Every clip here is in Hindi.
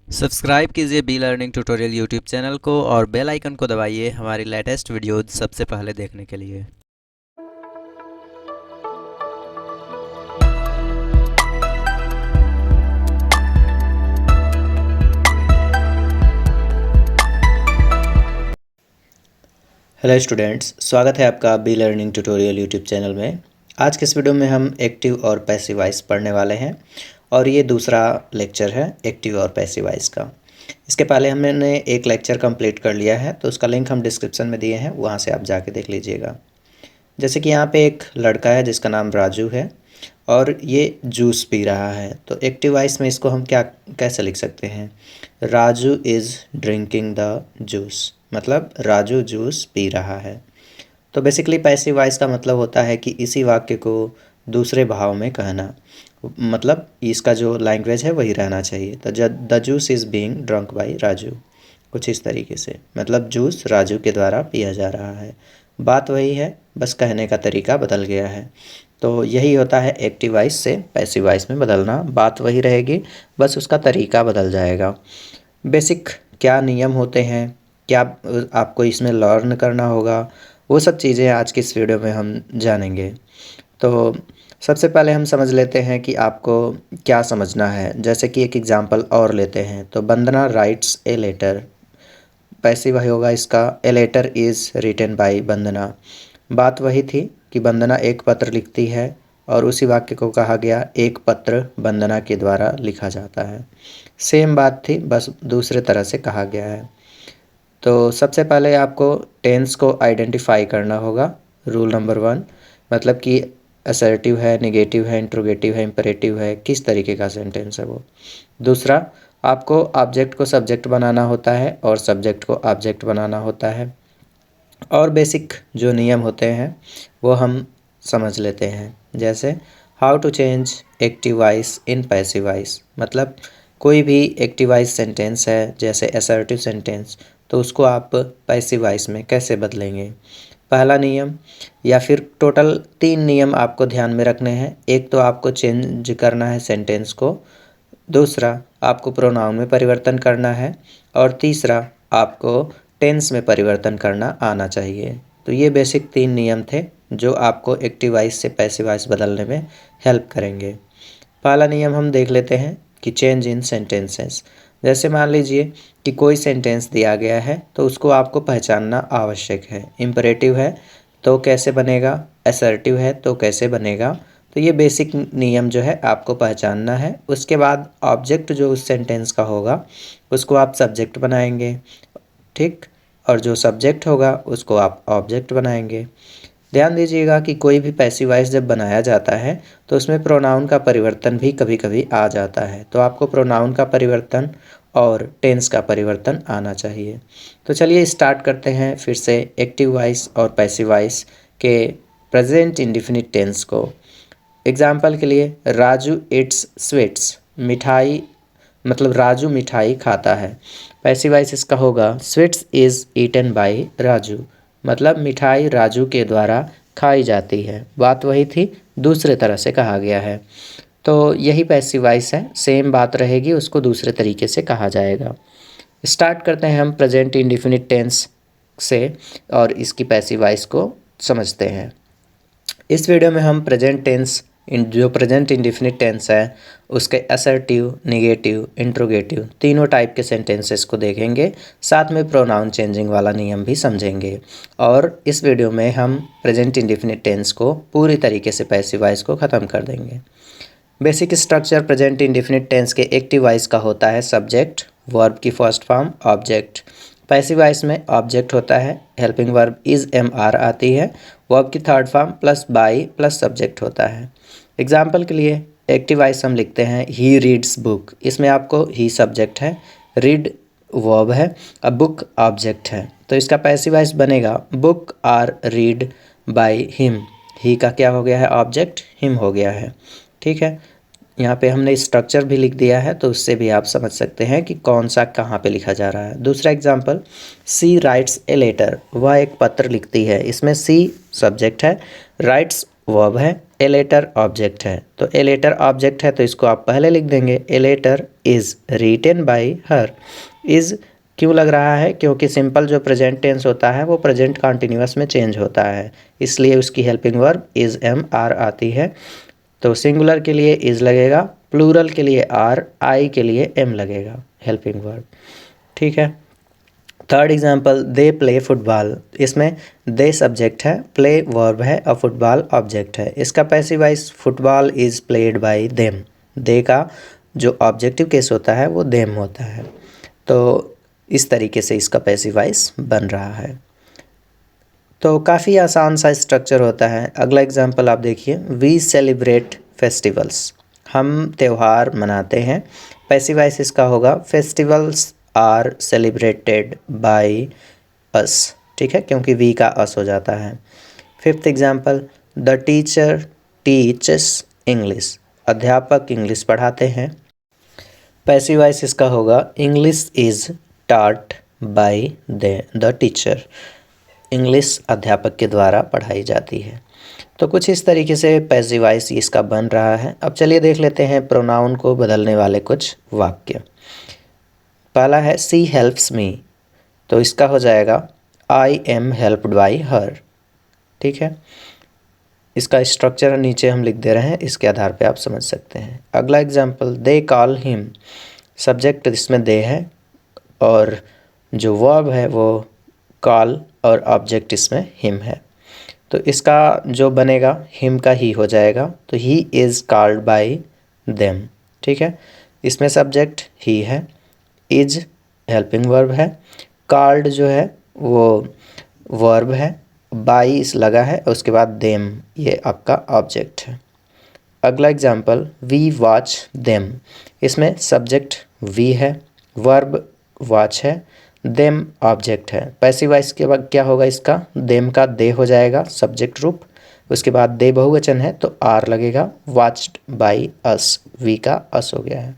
सब्सक्राइब कीजिए be learning tutorial YouTube channel को और बेल आइकन को दबाइए हमारी लेटेस्ट वीडियो सबसे पहले देखने के लिए। हेलो स्टूडेंट्स, स्वागत है आपका be learning tutorial YouTube channel में। आज के इस वीडियो में हम एक्टिव और पैसिव वॉइस पढ़ने वाले हैं और ये दूसरा लेक्चर है एक्टिव और पैसिव वॉइस का। इसके पहले हमने एक लेक्चर कंप्लीट कर लिया है, तो उसका लिंक हम डिस्क्रिप्शन में दिए हैं, वहाँ से आप जाके देख लीजिएगा। जैसे कि यहाँ पे एक लड़का है जिसका नाम राजू है और ये जूस पी रहा है, तो एक्टिव वॉइस में इसको हम कैसे लिख सकते हैं? Raju is drinking the juice, मतलब राजू जूस पी रहा है। तो बेसिकली पैसिव वॉइस का मतलब होता है कि इसी वाक्य को दूसरे भाव में कहना, मतलब इसका जो लैंग्वेज है वही रहना चाहिए। तो the juice is being drunk by Raju, कुछ इस तरीके से, मतलब जूस राजू के द्वारा पिया जा रहा है। बात वही है, बस कहने का तरीका बदल गया है। तो यही होता है एक्टिव वॉइस से पैसिव वॉइस में बदलना, बात वही रहेगी, बस उसका तरीका बदल जाएगा। बेसिक क्या नियम होते हैं, क्या आपको इसमें लर्न करना होगा, वो सब चीज़ें आज की इस वीडियो में हम जानेंगे। तो सबसे पहले हम समझ लेते हैं कि आपको क्या समझना है। जैसे कि एक एग्जांपल और लेते हैं, तो Vandana writes a letter, passive होगा इसका, a letter is written by Vandana. बात वही थी कि वंदना एक पत्र लिखती है और उसी वाक्य को कहा गया एक पत्र वंदना के द्वारा लिखा जाता है। सेम बात थी, बस दूसरे तरह से कहा गया है। तो सबसे पहले आपको टेंस को आइडेंटिफाई करना होगा। रूल नंबर 1, मतलब कि असर्टिव है, निगेटिव है, इंट्रोगेटिव है, इम्परेटिव है, किस तरीके का सेंटेंस है वो। दूसरा, आपको ऑब्जेक्ट को सब्जेक्ट बनाना होता है और सब्जेक्ट को ऑब्जेक्ट बनाना होता है। और बेसिक जो नियम होते हैं वो हम समझ लेते हैं। जैसे how to change active voice in passive voice, मतलब कोई भी एक्टिव वॉइस सेंटेंस है जैसे असर्टिव सेंटेंस, तो उसको आप पैसिव वॉइस में कैसे बदलेंगे। पहला नियम, या फिर टोटल 3 नियम आपको ध्यान में रखने हैं। एक तो आपको चेंज करना है सेंटेंस को, दूसरा आपको प्रोनाउन में परिवर्तन करना है, और तीसरा आपको टेंस में परिवर्तन करना आना चाहिए। तो ये बेसिक 3 नियम थे जो आपको एक्टिव वॉइस से पैसिव वॉइस बदलने में हेल्प करेंगे। पहला नियम हम देख लेते हैं कि चेंज इन सेंटेंसेस। जैसे मान लीजिए कि कोई सेंटेंस दिया गया है तो उसको आपको पहचानना आवश्यक है। इम्परेटिव है तो कैसे बनेगा, असर्टिव है तो कैसे बनेगा। तो ये बेसिक नियम जो है आपको पहचानना है। उसके बाद ऑब्जेक्ट जो उस सेंटेंस का होगा उसको आप सब्जेक्ट बनाएंगे, ठीक, और जो सब्जेक्ट होगा उसको आप ऑब्जेक्ट बनाएंगे। ध्यान दीजिएगा कि कोई भी पैसिव वॉइस जब बनाया जाता है तो उसमें प्रोनाउन का परिवर्तन भी कभी कभी आ जाता है, तो आपको प्रोनाउन का परिवर्तन और टेंस का परिवर्तन आना चाहिए। तो चलिए स्टार्ट करते हैं फिर से एक्टिव वॉइस और पैसिव वॉइस के प्रेजेंट इंडेफिनिट टेंस को। एग्जाम्पल के लिए, राजू इट्स स्वीट्स, मिठाई, मतलब राजू मिठाई खाता है। पैसिव वॉइस इसका होगा sweets is eaten by Raju, मतलब मिठाई राजू के द्वारा खाई जाती है। बात वही थी, दूसरे तरह से कहा गया है। तो यही पैसिव वॉइस है, सेम बात रहेगी, उसको दूसरे तरीके से कहा जाएगा। स्टार्ट करते हैं हम प्रेजेंट इंडेफिनिट टेंस से और इसकी पैसिव वॉइस को समझते हैं। इस वीडियो में हम प्रेजेंट टेंस, जो प्रेजेंट इंडेफिनिट टेंस है उसके असर्टिव, निगेटिव, इंट्रोगेटिव तीनों टाइप के सेंटेंसेस को देखेंगे, साथ में प्रोनाउन चेंजिंग वाला नियम भी समझेंगे। और इस वीडियो में हम प्रेजेंट इंडेफिनिट टेंस को पूरी तरीके से पैसिव वॉइस को ख़त्म कर देंगे। Basic structure present indefinite tense के एक्टिव वॉइस का होता है सब्जेक्ट, वर्ब की first form, object. Passive voice में ऑब्जेक्ट होता है, helping verb is am are आती है, वर्ब की third form plus by plus subject होता है। एग्जाम्पल के लिए एक्टिव वॉइस हम लिखते हैं ही रीड्स बुक, इसमें आपको ही सब्जेक्ट है, रीड वर्ब है, अब बुक ऑब्जेक्ट है। तो इसका पैसिव वॉइस बनेगा book are read by him, he का क्या हो गया है ऑब्जेक्ट, हिम हो गया है, ठीक है। यहाँ पे हमने स्ट्रक्चर भी लिख दिया है, तो उससे भी आप समझ सकते हैं कि कौन सा कहाँ पे लिखा जा रहा है। दूसरा example, she writes a letter, वह एक पत्र लिखती है। इसमें सी सब्जेक्ट है, राइट्स वर्ब है ए लेटर ऑब्जेक्ट है, तो ए लेटर ऑब्जेक्ट है तो इसको आप पहले लिख देंगे a letter is written by her. Is क्यों लग रहा है? क्योंकि सिंपल जो प्रेजेंट टेंस होता है वो प्रेजेंट कंटिन्यूअस में चेंज होता है, इसलिए उसकी helping verb is am are आती है। तो सिंगुलर के लिए इज़ लगेगा, प्लूरल के लिए आर, आई के लिए एम लगेगा हेल्पिंग वर्ब। ठीक है। Third example, they play football. इसमें दे सब्जेक्ट है, प्ले वर्ब है और फुटबॉल ऑब्जेक्ट है। इसका passive voice football is played by them. They का जो ऑब्जेक्टिव केस होता है वो देम होता है। तो इस तरीके से इसका पैसिव वॉइस बन रहा है। तो काफ़ी आसान सा स्ट्रक्चर होता है। अगला एग्जाम्पल आप देखिए, वी सेलिब्रेट फेस्टिवल्स। हम त्यौहार मनाते हैं। पैसिव वॉइस इसका होगा festivals are celebrated by us. ठीक है, क्योंकि वी का अस हो जाता है। Fifth example, the teacher teaches English. अध्यापक इंग्लिश पढ़ाते हैं। पैसिव वॉइस इसका होगा English is taught by the teacher. English अध्यापक के द्वारा पढ़ाई जाती है। तो कुछ इस तरीके से पैसिव वॉइस इसका बन रहा है। अब चलिए देख लेते हैं प्रोनाउन को बदलने वाले कुछ वाक्य। पहला है सी हेल्प्स मी, तो इसका हो जाएगा आई एम हेल्प्ड बाय हर। ठीक है, इसका स्ट्रक्चर नीचे हम लिख दे रहे हैं, इसके आधार पे आप समझ सकते हैं। अगला example, they call him. Subject इसमें दे है और जो वर्ब है वो कॉल और ऑब्जेक्ट इसमें हिम है। तो इसका जो बनेगा हिम का ही हो जाएगा, तो he is called by them. ठीक है, इसमें सब्जेक्ट ही है, इज हेल्पिंग वर्ब है, कॉल्ड जो है वो वर्ब है, बाय इस लगा है और उसके बाद देम ये आपका ऑब्जेक्ट है। अगला एग्जाम्पल, वी वॉच देम। इसमें सब्जेक्ट वी है, वर्ब वॉच है, देम ऑब्जेक्ट है। पैसिव वॉइस के बाद क्या होगा इसका, देम का दे हो जाएगा सब्जेक्ट रूप, उसके बाद दे बहुवचन है तो आर लगेगा, वॉच्ड बाय अस, वी का अस हो गया है।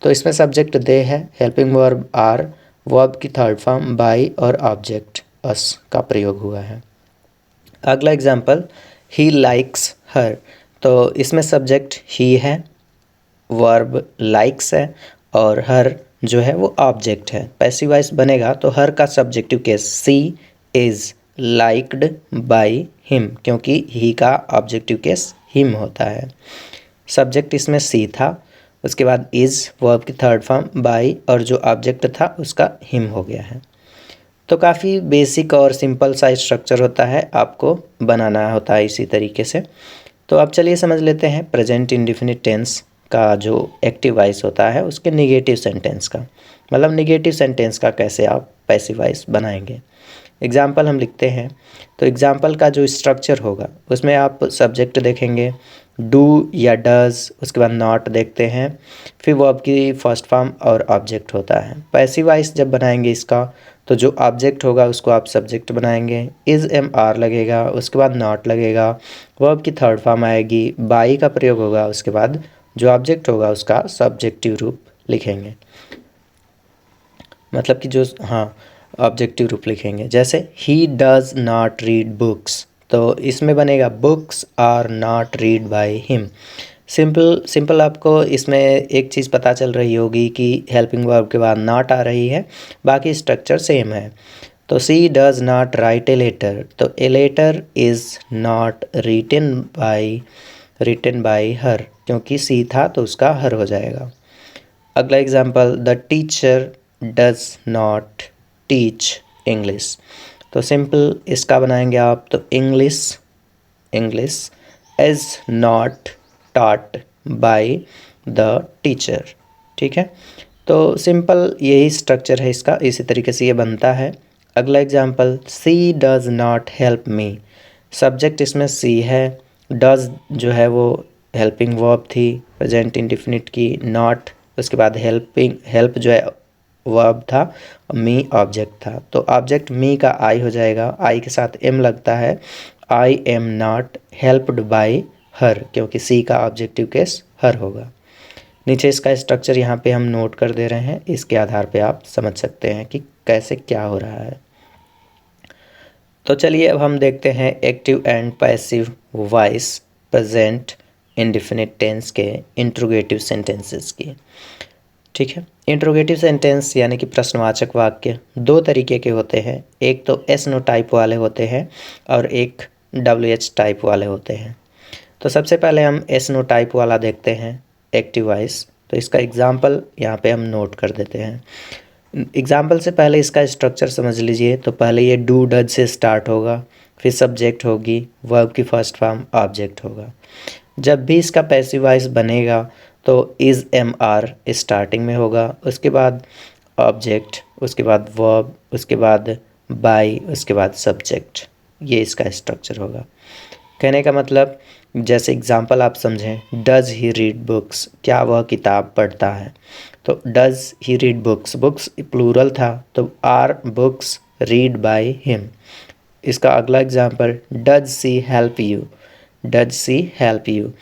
तो इसमें सब्जेक्ट दे है, हेल्पिंग वर्ब आर, वर्ब की थर्ड फॉर्म बाय और ऑब्जेक्ट अस का प्रयोग हुआ है। अगला एग्जाम्पल, ही लाइक्स हर। तो इसमें सब्जेक्ट ही है, वर्ब लाइक्स है और हर जो है वो ऑब्जेक्ट है। पैसिव वॉइस बनेगा तो हर का subjective case she is liked by him, क्योंकि ही का ऑब्जेक्टिव केस हिम होता है। सब्जेक्ट इसमें सी था, उसके बाद इज़ वर्ब की थर्ड फॉर्म बाय और जो ऑब्जेक्ट था उसका हिम हो गया है। तो काफ़ी बेसिक और सिंपल सा स्ट्रक्चर होता है, आपको बनाना होता है इसी तरीके से। तो अब चलिए समझ लेते हैं प्रेजेंट इंडेफिनिट टेंस का जो एक्टिव वॉइस होता है उसके निगेटिव सेंटेंस का, मतलब निगेटिव सेंटेंस का कैसे आप पैसिव वॉइस बनाएंगे। एग्जाम्पल हम लिखते हैं, तो एग्जाम्पल का जो स्ट्रक्चर होगा उसमें आप सब्जेक्ट देखेंगे डू या डज, उसके बाद नॉट देखते हैं, फिर वर्ब की फर्स्ट फॉर्म और ऑब्जेक्ट होता है। पैसिव वॉइस जब बनाएंगे इसका तो जो ऑब्जेक्ट होगा उसको आप सब्जेक्ट बनाएंगे, इज़ एम आर लगेगा, उसके बाद नॉट लगेगा, वर्ब की थर्ड फॉर्म आएगी, बाई का प्रयोग होगा, उसके बाद जो ऑब्जेक्ट होगा उसका सब्जेक्टिव रूप लिखेंगे, मतलब कि जो ऑब्जेक्टिव रूप लिखेंगे। जैसे he does not read books, तो इसमें बनेगा books are not read by him. Simple आपको इसमें एक चीज़ पता चल रही होगी कि हेल्पिंग वर्ब के बाद नॉट आ रही है, बाकी स्ट्रक्चर सेम है। तो she does not write a letter, तो a letter is not written by her, क्योंकि सी था तो उसका हर हो जाएगा। अगला example, the teacher does not teach English, तो सिंपल इसका बनाएंगे आप, तो English is not taught by the teacher. ठीक है, तो सिंपल यही स्ट्रक्चर है इसका, इसी तरीके से ये बनता है। अगला example, she does not help me, subject इसमें सी है, डज जो है वो हेल्पिंग वर्ब थी प्रेजेंट इंडेफिनिट की, नॉट उसके बाद हेल्प जो है वर्ब था, मी ऑब्जेक्ट था, तो ऑब्जेक्ट मी का आई हो जाएगा, आई के साथ एम लगता है, I am not helped by her, क्योंकि सी का ऑब्जेक्टिव केस हर होगा। नीचे इसका स्ट्रक्चर यहाँ पे हम नोट कर दे रहे हैं, इसके आधार पे आप समझ सकते हैं कि कैसे क्या हो रहा है। तो चलिए अब हम देखते हैं active and passive voice present indefinite tense के इंट्रोगेटिव सेंटेंसेस की। ठीक है, इंट्रोगेटिव सेंटेंस यानी कि प्रश्नवाचक वाक्य दो तरीके के होते हैं, एक तो एस नो टाइप वाले होते हैं और एक डब्ल्यू एच टाइप वाले होते हैं। तो सबसे पहले हम एस नो टाइप वाला देखते हैं, एक्टिव वॉइस। तो इसका एग्जाम्पल यहाँ पे हम नोट कर देते हैं। एग्जाम्पल से पहले इसका स्ट्रक्चर समझ लीजिए। तो पहले ये डू डज से स्टार्ट होगा, फिर सब्जेक्ट होगी, वर्ब की फर्स्ट फॉर्म, ऑब्जेक्ट होगा। जब भी इसका पैसिव वॉइस बनेगा तो इज़ एम आर स्टार्टिंग में होगा, उसके बाद ऑब्जेक्ट, उसके बाद वर्ब, उसके बाद बाय, उसके बाद सब्जेक्ट। ये इसका स्ट्रक्चर होगा। कहने का मतलब जैसे एग्जांपल आप समझें, डज ही रीड बुक्स, क्या वह किताब पढ़ता है। तो does he read books, books plural था तो are books read by him. इसका अगला example, does she help you, does she help you,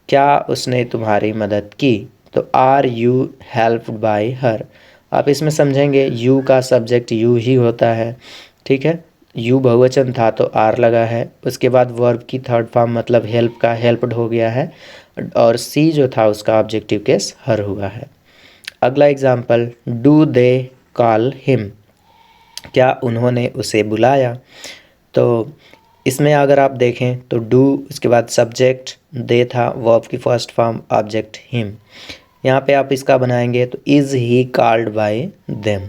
क्या उसने तुम्हारी मदद की। तो are you helped by her. आप इसमें समझेंगे यू का सब्जेक्ट यू ही होता है। ठीक है, यू बहुवचन था तो आर लगा है, उसके बाद वर्ब की थर्ड फॉर्म मतलब हेल्प का हेल्प्ड हो गया है, और सी जो था उसका ऑब्जेक्टिव केस हर हुआ है। अगला example, do they call him, क्या उन्होंने उसे बुलाया। तो इसमें अगर आप देखें तो डू, उसके बाद सब्जेक्ट दे था, वर्ब की फर्स्ट फॉर्म, ऑब्जेक्ट हिम। यहाँ पे आप इसका बनाएंगे तो is he called by them,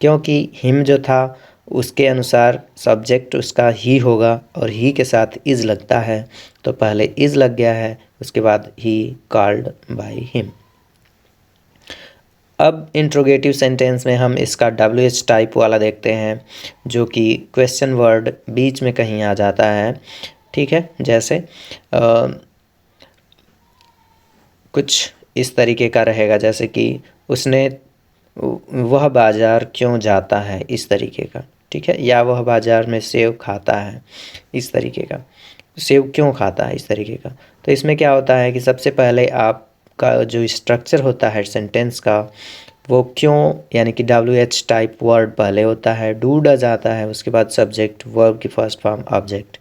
क्योंकि हिम जो था उसके अनुसार सब्जेक्ट उसका ही होगा और ही के साथ इज़ लगता है, तो पहले इज़ लग गया है, उसके बाद ही कॉल्ड बाय हिम। अब इंट्रोगेटिव सेंटेंस में हम इसका डब्ल्यू एच टाइप वाला देखते हैं, जो कि क्वेश्चन वर्ड बीच में कहीं आ जाता है। ठीक है, जैसे कुछ इस तरीके का रहेगा, जैसे कि उसने, वह बाज़ार क्यों जाता है, इस तरीके का। ठीक है, या वह बाज़ार में सेव खाता है, इस तरीके का। सेव क्यों खाता है, इस तरीके का। तो इसमें क्या होता है कि सबसे पहले आपका जो स्ट्रक्चर होता है सेंटेंस का, वो क्यों यानी कि डब्ल्यू एच टाइप वर्ड पहले होता है, डू डज आता है, उसके बाद सब्जेक्ट, वर्ब की फर्स्ट फॉर्म, ऑब्जेक्ट।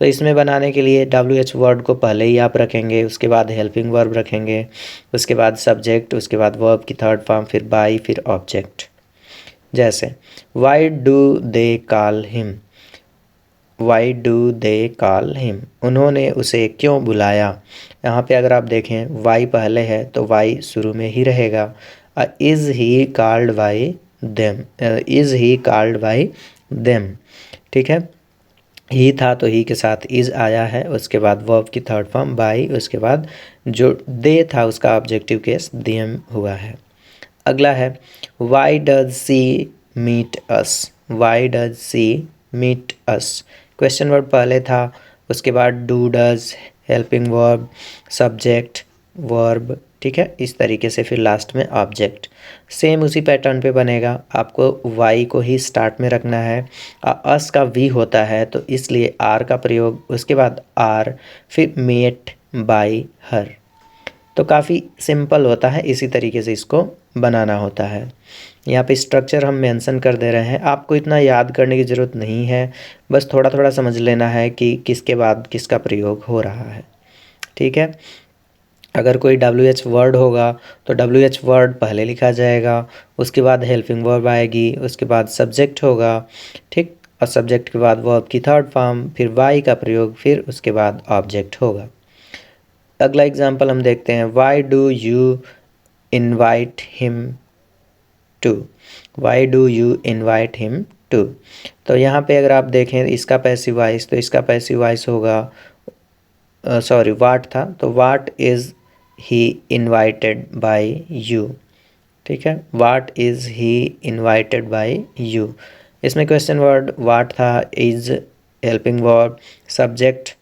तो इसमें बनाने के लिए डब्ल्यू एच वर्ड को पहले ही आप रखेंगे, उसके बाद हेल्पिंग वर्ब रखेंगे, उसके बाद सब्जेक्ट, उसके बाद वर्ब की थर्ड फॉर्म, फिर बाय, फिर ऑब्जेक्ट। जैसे why do they call him, why do they call him, उन्होंने उसे क्यों बुलाया। यहाँ पे अगर आप देखें वाई पहले है तो वाई शुरू में ही रहेगा। Is he called by them, is he called by them. ठीक है, ही था तो ही के साथ इज़ आया है, उसके बाद वर्ब की थर्ड फॉर्म बाय, उसके बाद जो दे था उसका ऑब्जेक्टिव केस देम हुआ है। अगला है why does she meet us, why does she meet us, question word पहले था, उसके बाद do does, helping verb, subject, verb. ठीक है, इस तरीके से फिर लास्ट में ऑब्जेक्ट। सेम उसी पैटर्न पे बनेगा, आपको वाई को ही स्टार्ट में रखना है। अस का वी होता है तो इसलिए आर का प्रयोग, उसके बाद आर, फिर मेट बाय हर। तो काफ़ी सिंपल होता है, इसी तरीके से इसको बनाना होता है। यहाँ पे स्ट्रक्चर हम मेंशन कर दे रहे हैं, आपको इतना याद करने की ज़रूरत नहीं है, बस थोड़ा थोड़ा समझ लेना है कि किसके बाद किसका प्रयोग हो रहा है। ठीक है, अगर कोई डब्ल्यू एच वर्ड होगा तो डब्ल्यू एच वर्ड पहले लिखा जाएगा, उसके बाद हेल्पिंग वर्ब आएगी, उसके बाद सब्जेक्ट होगा। ठीक, और सब्जेक्ट के बाद वर्ब की थर्ड फॉर्म, फिर वाई का प्रयोग, फिर उसके बाद ऑब्जेक्ट होगा। अगला एग्जांपल हम देखते हैं, why do you invite him to, why do you invite him to. तो यहाँ पे अगर आप देखें इसका पैसिव वॉइस, तो इसका पैसिव वॉइस होगा, सॉरी वाट था, तो what is he invited bye you. ठीक है, what is he invited bye you. इसमें क्वेश्चन वर्ड वाट था, इज़ हेल्पिंग वर्ब, सब्जेक्ट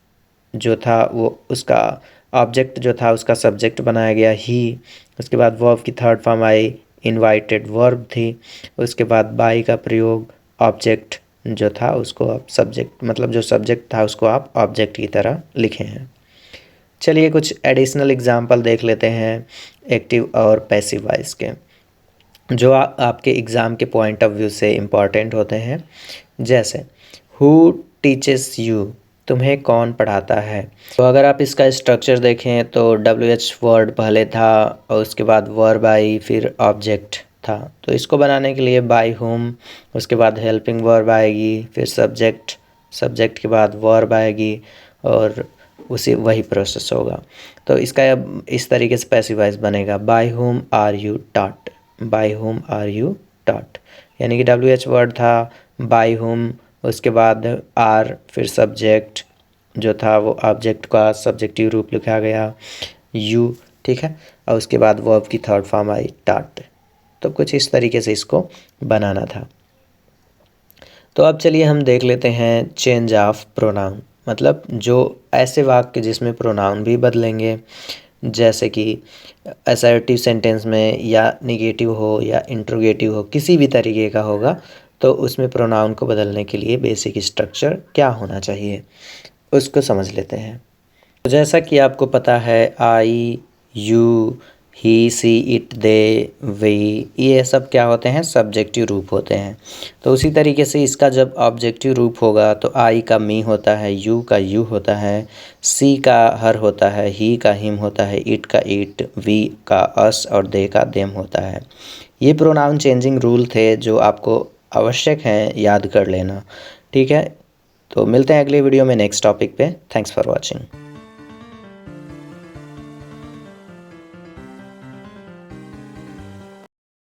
जो था वो उसका ऑब्जेक्ट जो था उसका सब्जेक्ट बनाया गया ही, उसके बाद वर्ब की third form I, invited verb थी, उसके बाद बाय का प्रयोग, ऑब्जेक्ट जो था उसको आप सब्जेक्ट, मतलब जो सब्जेक्ट था उसको आप ऑब्जेक्ट की तरह लिखे हैं। चलिए कुछ एडिशनल एग्जांपल देख लेते हैं एक्टिव और पैसिव वॉइस के, जो आपके एग्ज़ाम के पॉइंट ऑफ व्यू से इम्पॉर्टेंट होते हैं। जैसे हु टीचेस यू, तुम्हें कौन पढ़ाता है। तो अगर आप इसका स्ट्रक्चर देखें तो WH वर्ड पहले था और उसके बाद वर्ब आई, फिर ऑब्जेक्ट था। तो इसको बनाने के लिए बाय हुम, उसके बाद हेल्पिंग वर्ब आएगी, फिर सब्जेक्ट, सब्जेक्ट के बाद वर्ब आएगी और वही प्रोसेस होगा। तो इसका इस तरीके से पैसिव वॉइस बनेगा, by whom are you taught, by whom are you taught. यानी कि WH वर्ड था, बाय हुम, उसके बाद आर, फिर सब्जेक्ट जो था वो ऑब्जेक्ट का सब्जेक्टिव रूप लिखा गया, यू, ठीक है, और उसके बाद वर्ब की थर्ड फॉर्म आई टॉट। तो कुछ इस तरीके से इसको बनाना था। तो अब चलिए हम देख लेते हैं चेंज ऑफ प्रोनाउन, मतलब जो ऐसे वाक्य जिसमें प्रोनाउन भी बदलेंगे, जैसे कि असर्टिव सेंटेंस में या निगेटिव हो या इंट्रोगेटिव हो, किसी भी तरीके का होगा, तो उसमें प्रोनाउन को बदलने के लिए बेसिक स्ट्रक्चर क्या होना चाहिए उसको समझ लेते हैं। तो जैसा कि आपको पता है, आई, यू, ही, सी, इट, दे, वे, ये सब क्या होते हैं, सब्जेक्टिव रूप होते हैं। तो उसी तरीके से इसका जब ऑब्जेक्टिव रूप होगा तो आई का मी होता है, यू का यू होता है, सी का हर होता है, ही का हिम होता है, इट का इट, वी का अस और दे का देम होता है। ये प्रोनाउन चेंजिंग रूल थे जो आपको आवश्यक हैं याद कर लेना, ठीक है। तो मिलते हैं अगले वीडियो में नेक्स्ट टॉपिक पे। Thanks for watching.